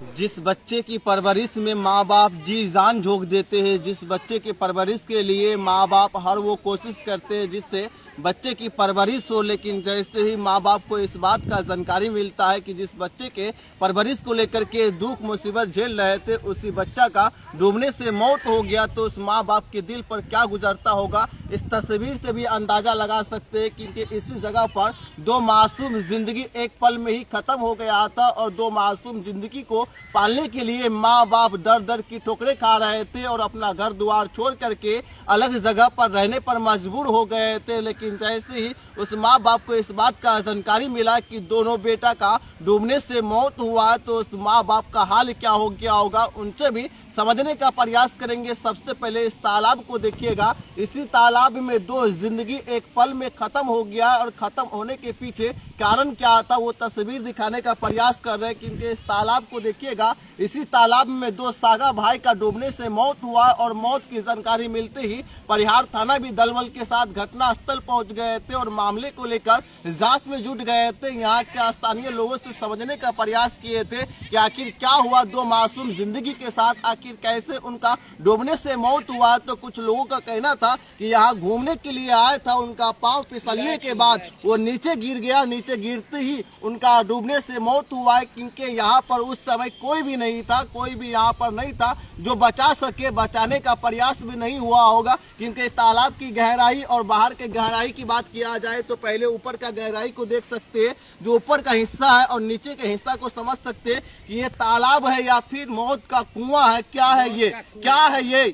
जिस बच्चे की परवरिश में माँ बाप जी जान झोंक देते हैं, जिस बच्चे की परवरिश के लिए माँ बाप हर वो कोशिश करते हैं जिससे बच्चे की परवरिश हो, लेकिन जैसे ही माँ बाप को इस बात का जानकारी मिलता है कि जिस बच्चे के परवरिश को लेकर के दुख मुसीबत झेल रहे थे उसी बच्चा का डूबने से मौत हो गया, तो उस माँ बाप के दिल पर क्या गुजरता होगा इस तस्वीर से भी अंदाजा लगा सकते हैं। क्योंकि इसी जगह पर दो मासूम जिंदगी एक पल में ही खत्म हो गया था और दो मासूम जिंदगी को पालने के लिए माँ बाप दर दर की ठोकरें खा रहे थे और अपना घर द्वार छोड़ करके अलग जगह पर रहने पर मजबूर हो गए थे। लेकिन जैसे ही उस माँ बाप को इस बात का जानकारी मिला कि दोनों बेटा का डूबने से मौत हुआ, तो उस माँ बाप का हाल क्या हो गया होगा उनसे भी समझने का प्रयास करेंगे। सबसे पहले इस तालाब को देखिएगा, इसी तालाब में दो जिंदगी एक पल में खत्म हो गया और खत्म होने के पीछे कारण क्या था वो तस्वीर दिखाने का प्रयास कर रहे हैं। क्योंकि इस तालाब को देखिएगा, इसी तालाब में दो सागा भाई का डूबने से मौत हुआ और मौत की जानकारी मिलते ही परिहार थाना भी दलबल के साथ घटना स्थल पहुंच गए थे और मामले को लेकर जांच में जुट गए थे। यहाँ के स्थानीय लोगों से समझने का प्रयास किए थे कि आखिर क्या हुआ दो मासूम जिंदगी के साथ, आखिर कैसे उनका डूबने से मौत हुआ। तो कुछ लोगों का कहना था कि यहाँ घूमने के लिए आया था, उनका पांव फिसलने के बाद वो नीचे गिर गया, नीचे गिरते ही उनका डूबने से मौत हुआ है। क्योंकि यहाँ पर उस समय कोई भी नहीं था, कोई भी यहाँ पर नहीं था जो बचा सके, बचाने का प्रयास भी नहीं हुआ होगा। क्योंकि तालाब की गहराई और बाहर के गहराई की बात किया जाए तो पहले ऊपर का गहराई को देख सकते हैं, जो ऊपर का हिस्सा है और नीचे के हिस्सा को समझ सकते हैं कि ये तालाब है या फिर मौत का कुआं है। क्या है ये, क्या है ये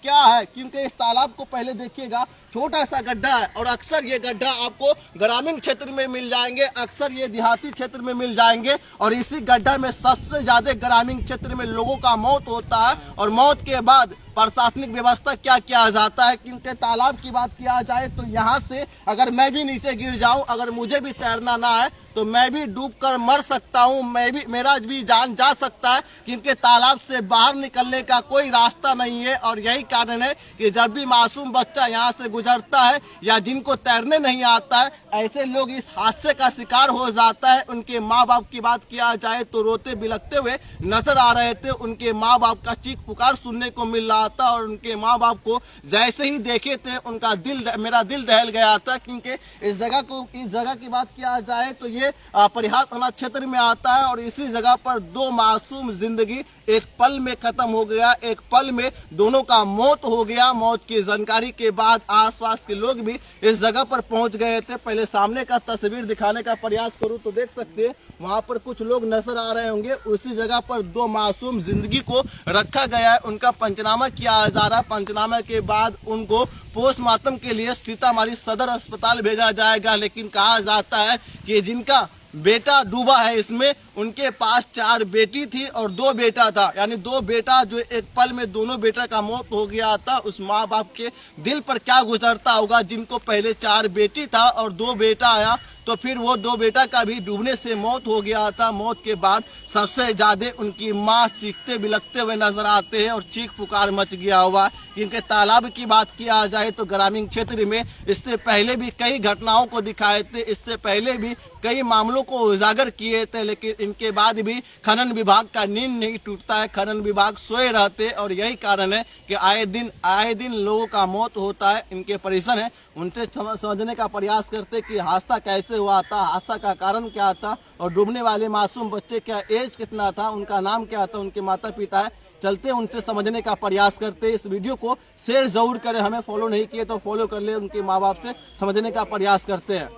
क्या है? क्योंकि इस तालाब को पहले देखिएगा, छोटा सा गड्ढा है और अक्सर ये गड्ढा आपको ग्रामीण क्षेत्र में मिल जाएंगे, अक्सर ये देहाती क्षेत्र में मिल जाएंगे और इसी गड्ढा में सबसे ज्यादा ग्रामीण क्षेत्र में लोगों का मौत होता है। और मौत के बाद प्रशासनिक व्यवस्था क्या किया जाता है। क्योंकि तालाब की बात किया जाए तो यहाँ से अगर मैं भी नीचे गिर जाऊं, अगर मुझे भी तैरना ना है तो मैं भी डूबकर मर सकता हूं, मैं भी, मेरा भी जान जा सकता है। क्योंकि तालाब से बाहर निकलने का कोई रास्ता नहीं है और यही कारण है कि जब भी मासूम बच्चा यहाँ से गुजरता है या जिनको तैरने नहीं आता है, ऐसे लोग इस हादसे का शिकार हो जाता है। उनके माँ बाप की बात किया जाए तो रोते बिलखते हुए नजर आ रहे थे, उनके माँ बाप का चीख पुकार सुनने को मिल रहा था और उनके माँ बाप को जैसे ही देखे थे उनका मेरा दिल दहल गया था। क्योंकि इस जगह की बात किया जाए तो ये परिहार थाना क्षेत्र में आता है और इसी जगह पर दो मासूम जिंदगी एक पल में खत्म हो गया, एक पल में दोनों का मौत हो गया। मौत की जानकारी के बाद आसपास के लोग भी इस जगह पर पहुंच गए थे। पहले सामने का तस्वीर दिखाने का प्रयास करूं तो देख सकते हैं वहां पर कुछ लोग नजर आ रहे होंगे। उसी जगह पर दो मासूम जिंदगी को रखा गया है, उनका पंचनामा किया जा रहा है। पंचनामा के बाद उनको पोस्टमार्टम के लिए सीतामढ़ी सदर अस्पताल भेजा जाएगा। लेकिन कहा जाता है कि जिनका बेटा डूबा है इसमें उनके पास 4 बेटी थी और 2 बेटा था, यानी 2 बेटा जो एक पल में दोनों बेटा का मौत हो गया था। उस माँ बाप के दिल पर क्या गुजरता होगा जिनको पहले 4 बेटी था और 2 बेटा आया, तो फिर वो 2 बेटा का भी डूबने से मौत हो गया था। मौत के बाद सबसे ज्यादा उनकी माँ चीखते बिलखते हुए नजर आते हैं और चीख पुकार मच गया हुआ। क्योंकि तालाब की बात किया जाए तो ग्रामीण क्षेत्र में इससे पहले भी कई घटनाओं को दिखाए थे, इससे पहले भी कई मामलों को उजागर किए थे, लेकिन इनके बाद भी खनन विभाग का नींद नहीं टूटता है, खनन विभाग सोए रहते और यही कारण है कि आए दिन लोगों का मौत होता है। इनके परिजन है उनसे समझने का प्रयास करते कि हादसा कैसे हुआ था, हादसा का कारण क्या था और डूबने वाले मासूम बच्चे का एज कितना था, उनका नाम क्या था, उनके माता पिता है, चलते उनसे समझने का प्रयास करते। इस वीडियो को शेयर जरूर करें, हमें फॉलो नहीं किए तो फॉलो कर ले, उनके माँ बाप से समझने का प्रयास करते हैं।